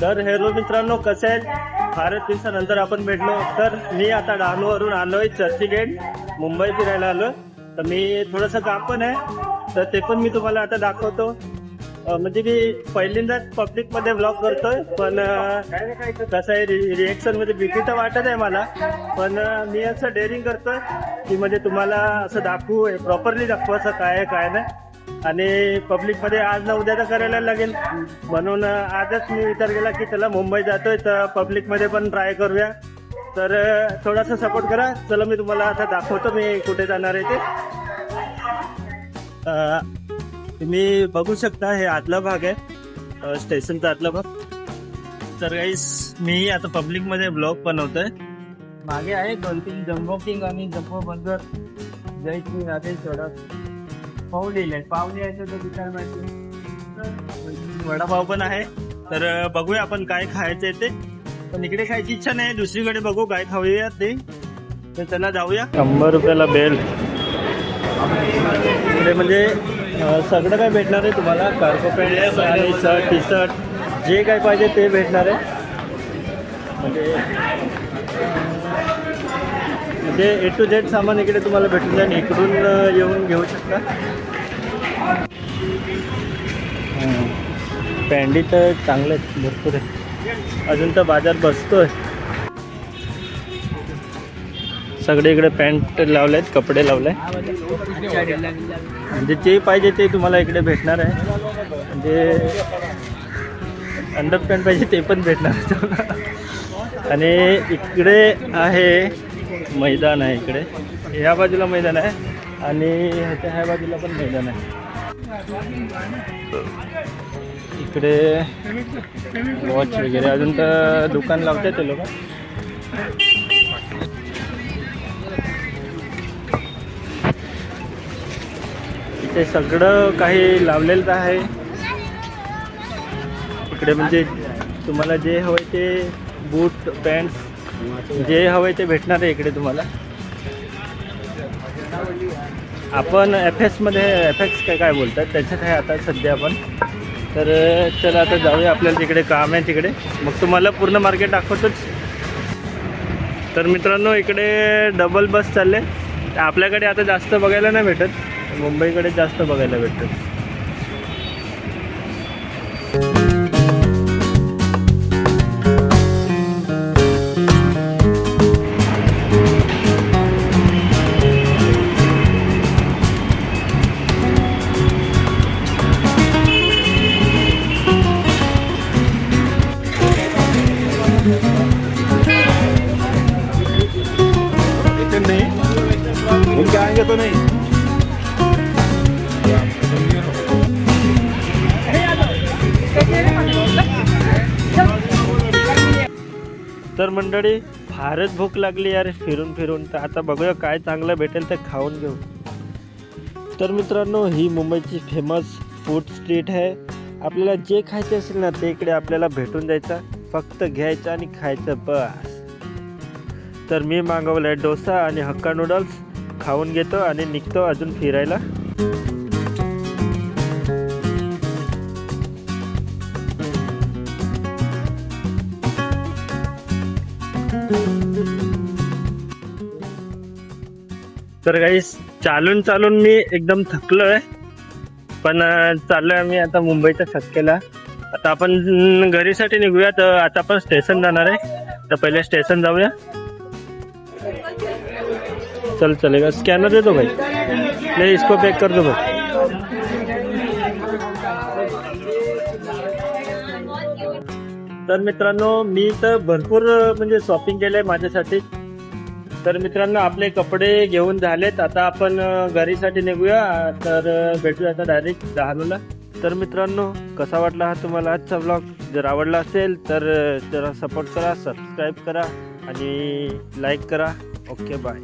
तर हेरो मित्रांनो, कसं आहे, फारच दिवसानंतर आपण भेटलो. तर मी आता डहाणूवरून आलोय चर्चगेट, मुंबई फिरायला आलो. तर मी थोडंसं काम पण आहे, तर ते पण मी तुम्हाला आता दाखवतो. म्हणजे मी पहिल्यांदाच पब्लिकमध्ये ब्लॉग करतोय, पण कसं आहे, रिएक्शनमध्ये भीती तर वाटत आहे मला, पण मी असं डेअरिंग करतोय की म्हणजे तुम्हाला असं दाखवू, प्रॉपरली दाखवू असं काय आहे काय नाही. आणि पब्लिकमध्ये आज ना उद्या तर करायला लागेल, म्हणून आजच मी विचार केला की चला मुंबई जातोय तर पब्लिकमध्ये पण ट्राय करूया. तर थोडासा सपोर्ट करा. चला मी तुम्हाला आता दाखवतो मी कुठे जाणार आहे ते. तुम्ही बघू शकता, हे आतला भाग आहे, स्टेशनचा आतला भाग. तर गाईस, मी आता पब्लिकमध्ये ब्लॉग बनवतोय. मागे आहे 2-3 जम्बो किंग आणि जम्बो बर्गर, जय किंग आहे थोडा पाव लिहिलंय. पाव लिहायचं तर विचार माहिती, वडापाव पण आहे. तर बघूया आपण काय खायचंय ते. पण इकडे खायची इच्छा नाही, दुसरीकडे बघू काय खाऊया ते. तर चला जाऊया. 100 रुपयाला बेल. इकडे म्हणजे सगळं काय भेटणार आहे तुम्हाला, कार्गो पॅन्ट आणि शर्ट, टी शर्ट, जे काय पाहिजे ते भेटणार आहे. म्हणजे ए टू झेड सामान इकडे तुम्हाला भेटून जाईल. इकडून येऊन घेऊ शकता. पॅन्डी तर चांगले आहेत, भरपूर आहे. अजून तर बाजार बसतोय. सगळे इकडे पॅन्ट लावले आहेत, कपडे लावले. म्हणजे जे पाहिजे ते तुम्हाला इकडे भेटणार आहे. म्हणजे अंडर पॅन्ट पाहिजे ते पण भेटणार. आणि इकडे आहे मैदान आहे. इकडे ह्या बाजूला मैदान आहे आणि ह्या बाजूला पण मैदान आहे. इकडे वॉच वगैरे अजून तर दुकान लावतात ते लोक. इथे सगळं काही लावलेलं आहे. इकडे म्हणजे तुम्हाला जे हवंय ते बूट, पॅन्ट, जे हवंय ते भेटणार आहे इकडे तुम्हाला. आपण एफएक्समध्ये, एफएक्स काय बोलतात त्याच्यात आहे आता सध्या आपण. तर चला आता जाऊया, आपल्याला तिकडे काम आहे तिकडे, मग तुम्हाला पूर्ण मार्केट दाखवतोच. तर मित्रांनो, इकडे डबल बस चालले. आपल्याकडे आता जास्त बघायला नाही भेटत, मुंबईकडे जास्त बघायला भेटतं. उनके आएंगे तो नहीं. तर मंडळी, फारच भूक लागली यार फिरून फिरून. तर आता बघूया काय चांगलं भेटेल ते खाऊन घेऊ. तर मित्रांनो, ही मुंबईची फेमस फूड स्ट्रीट आहे. आपल्याला जे खायचं असेल ना ते इकडे आपल्याला भेटून जायचं, फक्त घ्यायचं आणि खायचं बस. तर मी मागवलं आहे डोसा आणि हक्का नूडल्स. खाऊन घेतो आणि निघतो अजून फिरायला. तर गाईस, चालून चालून मी एकदम थकलो आहे, पण चाललोय आम्ही आता मुंबईच्या शक्केला. आता आपण घरीसाठी निघूया. तर आता आपण स्टेशन जाणार आहे, तर पहिले स्टेशन जाऊया. चल चलेगा. स्कैनर दे दो भाई, नहीं इसको पैक कर दो भाई. तर मित्रांनो, मी तर भरपूर म्हणजे शॉपिंग केलंय माझ्यासाठी. तर मित्रांनो, आपले कपडे घेऊन झालेत. आता आपण घरीसाठी निघूया. तर भेटूया आता डायरेक्ट डहाणूला. तर मित्रांनो, कसा वाटला हा तुम्हाला आजचा व्लॉग? जर आवडला असेल तर जरा सपोर्ट करा, सबस्क्राईब करा आणि लाईक करा. Okay, bye.